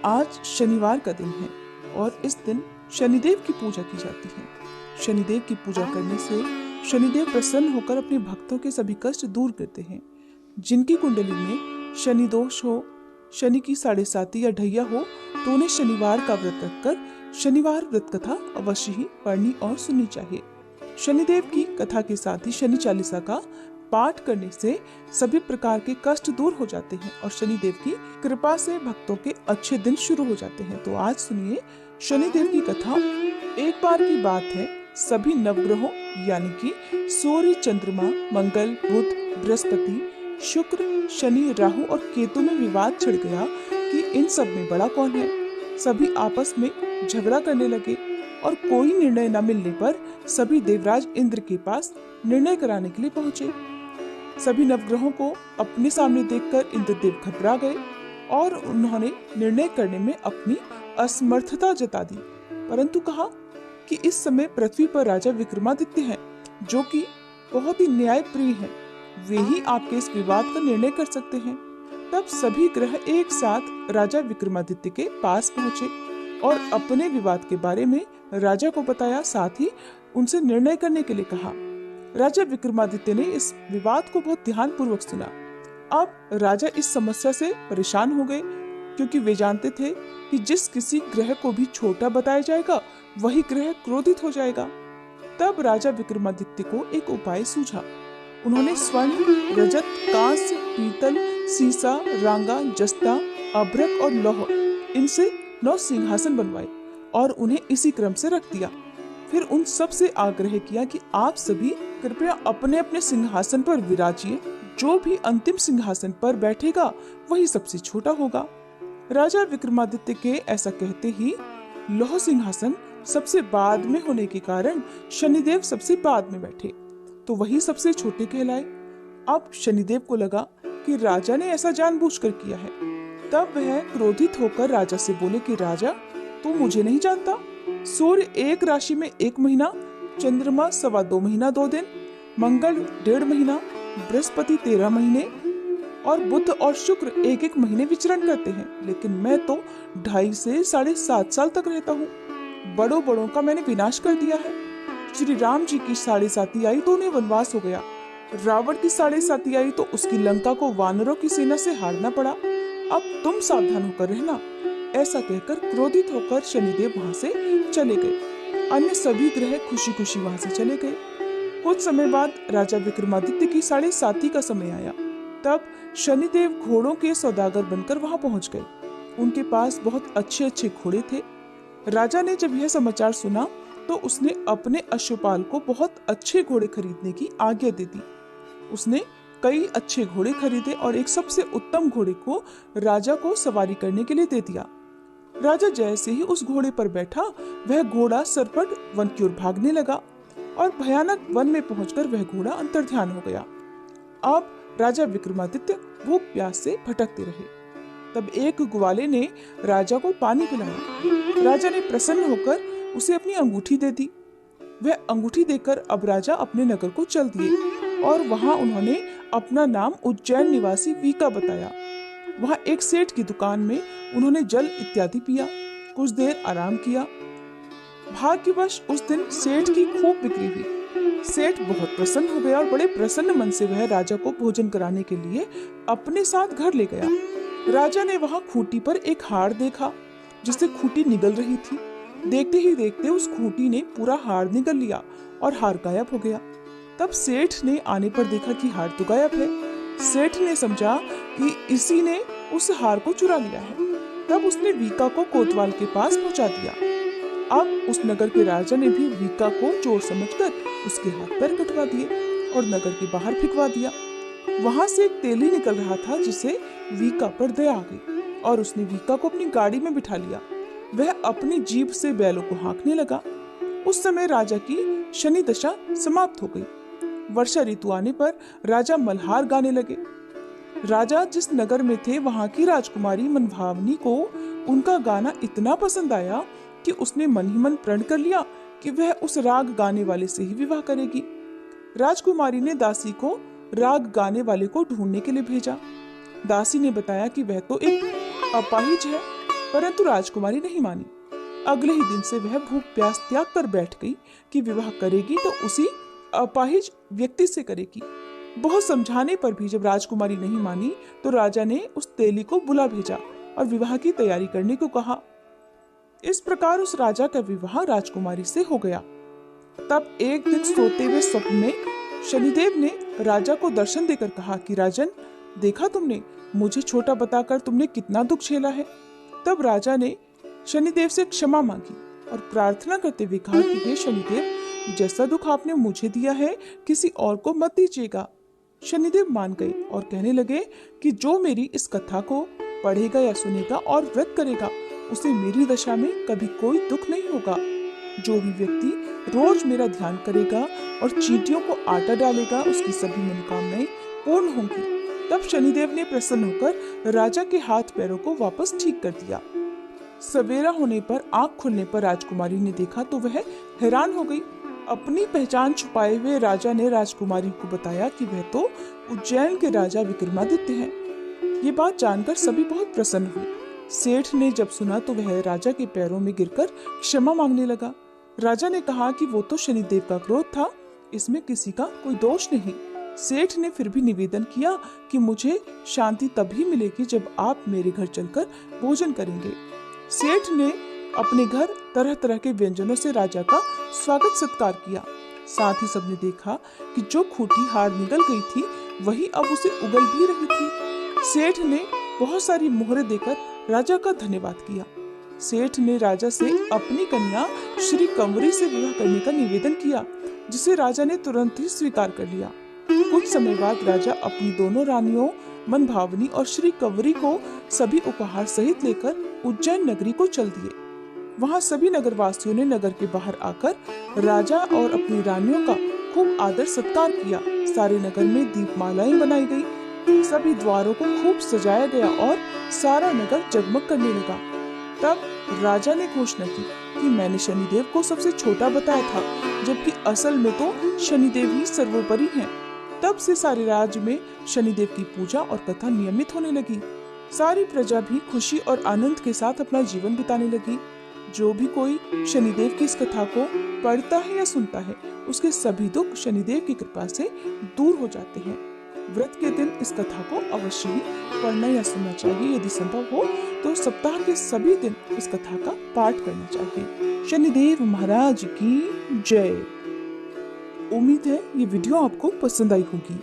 आज शनिवार का दिन है और इस दिन शनिदेव की पूजा की जाती है। शनिदेव की पूजा करने से शनिदेव प्रसन्न होकर अपने भक्तों के सभी कष्ट दूर करते हैं। जिनकी कुंडली में शनि दोष हो, शनि की 7.5 या ढैया हो, तो उन्हें शनिवार का व्रत रखकर शनिवार व्रत कथा अवश्य ही पढ़नी और सुननी चाहिए। शनिदेव की कथा के साथ ही शनि चालीसा का पाठ करने से सभी प्रकार के कष्ट दूर हो जाते हैं और शनिदेव की कृपा से भक्तों के अच्छे दिन शुरू हो जाते हैं। तो आज सुनिए शनिदेव की कथा। एक बार की बात है, सभी नवग्रहों यानी कि सूर्य, चंद्रमा, मंगल, बुध, बृहस्पति, शुक्र, शनि, राहु और केतु में विवाद छिड़ गया कि इन सब में बड़ा कौन है। सभी आपस में झगड़ा करने लगे और कोई निर्णय न मिलने पर सभी देवराज इंद्र के पास निर्णय कराने के लिए पहुंचे। सभी नवग्रहों को अपने सामने देखकर इंद्रदेव घबरा गए और उन्होंने निर्णय करने में अपनी असमर्थता जता दी, परंतु कहा कि इस समय पृथ्वी पर राजा विक्रमादित्य हैं, जो कि बहुत ही न्यायप्रिय हैं। वे ही आपके इस विवाद का निर्णय कर सकते हैं। तब सभी ग्रह एक साथ राजा विक्रमादित्य के पास पहुंचे और अपने विवाद के बारे में राजा को बताया, साथ ही उनसे निर्णय करने के लिए कहा। राजा विक्रमादित्य ने इस विवाद को बहुत ध्यान पूर्वक सुना। अब राजा इस समस्या से परेशान हो गए, क्योंकि वे जानते थे कि जिस किसी ग्रह को भी छोटा बताया जाएगा वही ग्रह क्रोधित हो जाएगा। तब राजा विक्रमादित्य को एक उपाय सूझा। उन्होंने स्वर्ण, रजत, कांस्य, पीतल, सीसा, रांगा, जस्ता, अभ्रक और लौह, इनसे 9 सिंहासन बनवाए और उन्हें इसी क्रम से रख दिया। फिर उन सब से आग्रह किया कि आप सभी कृपया अपने अपने सिंहासन पर विराजिए। जो भी अंतिम सिंहासन पर बैठेगा वही सबसे छोटा होगा। राजा विक्रमादित्य के ऐसा कहते ही लौह सिंहासन सबसे बाद में होने के कारण शनिदेव सबसे बाद में बैठे, तो वही सबसे छोटे कहलाए। अब शनिदेव को लगा कि राजा ने ऐसा जानबूझकर किया है। तब वह क्रोधित होकर राजा से बोले कि राजा, तू मुझे नहीं जानता? सूर्य एक राशि में 1 महीना, चंद्रमा 2.25 महीना 2 दिन, मंगल 1.5 महीना, बृहस्पति 13 महीने और बुध और शुक्र 1-1 महीने विचरण करते हैं, लेकिन मैं तो 2.5 से 7.5 साल तक रहता हूँ। बड़ों बड़ों का मैंने विनाश कर दिया है। श्री राम जी की 7.5 आई तो उन्हें वनवास हो गया। रावण की 7.5 आई तो उसकी लंका को वानरों की सेना से हारना पड़ा। अब तुम सावधान होकर रहना। ऐसा कहकर क्रोधित होकर शनिदेव वहां से चले गए। अन्य सभी ग्रह खुशी खुशी वहां से चले गए। कुछ समय बाद राजा विक्रमादित्य की 7.5 का समय आया। तब शनिदेव घोड़ों के सौदागर बनकर वहां पहुंच गए। उनके पास बहुत अच्छे अच्छे घोड़े थे। राजा ने जब यह समाचार सुना तो उसने अपने अश्वपाल को बहुत अच्छे घोड़े खरीदने की आज्ञा दे दी। उसने कई अच्छे घोड़े खरीदे और एक सबसे उत्तम घोड़े को राजा को सवारी करने के लिए दे दिया। राजा जैसे ही उस घोड़े पर बैठा, वह घोड़ा सरपट वन की ओर भागने लगा और भयानक वन में पहुंचकर वह घोड़ा अंतर्ध्यान हो गया। अब राजा विक्रमादित्य भूख प्यास से भटकते रहे। तब एक ग्वाले ने राजा को पानी पिलाया। राजा ने प्रसन्न होकर उसे अपनी अंगूठी दे दी। वह अंगूठी देकर अब राजा अपने नगर को चल दिए और वहां उन्होंने अपना नाम उज्जैन निवासी वीका बताया। वहां एक सेठ की दुकान में उन्होंने जल इत्यादि पिया। कुछ देर आराम किया। भाग्यवश उस दिन सेठ की खूब बिक्री हुई। सेठ बहुत प्रसन्न हो गया और बड़े प्रसन्न मन से वह राजा को भोजन कराने के लिए अपने साथ घर ले गया। राजा ने वहां खूंटी पर एक हार देखा, जिससे खूंटी निगल रही थी। देखते ही देखते उस खूंटी ने पूरा हार निगल लिया और हार गायब हो गया। तब सेठ ने आने पर देखा कि हार तो गायब है। सेठ ने समझा कि इसी ने उस हार को चुरा लिया है। तब उसने वीका को कोतवाल के पास पहुंचा दिया। अब उस नगर के राजा ने भी वीका को चोर समझकर उसके हाथ पैर कटवा दिए और नगर के बाहर फिकवा दिया। वहां से एक तेली निकल रहा था, जिसे वीका पर दया आ गई और उसने वीका को अपनी गाड़ी में बिठा लिया। वह अपनी जीभ से बैलों को हाँकने लगा। उस समय राजा की शनि दशा समाप्त हो गई। वर्षा ऋतु आने पर राजा मल्हार गाने लगे। राजा जिस नगर में थे वहां की राजकुमारी मनभावनी को उनका गाना इतना पसंद आया कि उसने मन ही मन प्रण कर लिया कि वह उस राग गाने वाले से ही विवाह करेगी। राजकुमारी ने दासी को राग गाने वाले को ढूंढने के लिए भेजा। दासी ने बताया कि वह तो एक अपाहिज है परंतु राजकुमारी नहीं मानी। अगले ही दिन से वह भूख प्यास त्याग कर बैठ गई कि विवाह करेगी तो उसी अपाहिज व्यक्ति से करेगी। बहुत समझाने पर भी जब राजकुमारी नहीं मानी तो राजा ने उस तेली को बुला भेजा और विवाह की तैयारी करने को कहा। इस प्रकार उस राजा का विवाह राजकुमारी से हो गया। तब एक दिन सोते हुए स्वप्न में शनिदेव ने राजा को दर्शन देकर कहा कि राजन, देखा तुमने, मुझे छोटा बताकर तुमने कितना दुख झेला है। तब राजा ने शनिदेव से क्षमा मांगी और प्रार्थना करते हुए कहा कि हे शनिदेव, जैसा दुख आपने मुझे दिया है किसी और को मत दीजिएगा। शनिदेव मान गए और कहने लगे कि जो मेरी इस कथा को पढ़ेगा या सुनेगा और व्रत करेगा उसे मेरी दशा में कभी कोई दुख नहीं होगा। जो भी व्यक्ति रोज मेरा ध्यान करेगा और चींटियों को आटा डालेगा उसकी सभी मनोकामनाएं पूर्ण होंगी। तब शनिदेव ने प्रसन्न होकर राजा के हाथ पैरों को वापस ठीक कर दिया। सवेरा होने पर आंख खुलने पर राजकुमारी ने देखा तो वह हैरान हो गई। अपनी पहचान छुपाए हुए राजा ने राजकुमारी को बताया कि वह तो उज्जैन के राजा विक्रमादित्य हैं। ये बात जानकर सभी बहुत प्रसन्न हुए। सेठ ने जब सुना तो वह राजा के पैरों में गिरकर क्षमा मांगने लगा। राजा ने कहा कि वो तो शनिदेव का क्रोध था, इसमें किसी का कोई दोष नहीं। सेठ ने फिर भी निवेदन किया कि मुझे शांति तभी मिलेगी जब आप मेरे घर चलकर भोजन करेंगे। सेठ ने अपने घर तरह तरह के व्यंजनों से राजा का स्वागत सत्कार किया। साथ ही सबने देखा कि जो खूंटी हार निगल गई थी वही अब उसे उगल भी रही थी। सेठ ने बहुत सारी मोहरें देकर राजा का धन्यवाद किया। सेठ ने राजा से अपनी कन्या श्री कंवरी से विवाह करने का निवेदन किया, जिसे राजा ने तुरंत ही स्वीकार कर लिया। कुछ समय बाद राजा अपनी दोनों रानियों मनभावनी और श्री कंवरी को सभी उपहार सहित लेकर उज्जैन नगरी को चल दिए। वहां सभी नगरवासियों ने नगर के बाहर आकर राजा और अपनी रानियों का खूब आदर सत्कार किया। सारे नगर में दीपमालाएं बनाई गई, सभी द्वारों को खूब सजाया गया और सारा नगर जगमग करने लगा। तब राजा ने घोषणा की कि मैंने शनिदेव को सबसे छोटा बताया था, जबकि असल में तो शनिदेव ही सर्वोपरि हैं। तब से सारे राज्य में शनिदेव की पूजा और कथा नियमित होने लगी। सारी प्रजा भी खुशी और आनंद के साथ अपना जीवन बिताने लगी। जो भी कोई शनिदेव की इस कथा को पढ़ता है या सुनता है उसके सभी दुख शनिदेव की कृपा से दूर हो जाते हैं। व्रत के दिन इस कथा को अवश्य ही पढ़ना या सुनना चाहिए। यदि संभव हो तो सप्ताह के सभी दिन इस कथा का पाठ करना चाहिए। शनिदेव महाराज की जय। उम्मीद है ये वीडियो आपको पसंद आई होगी।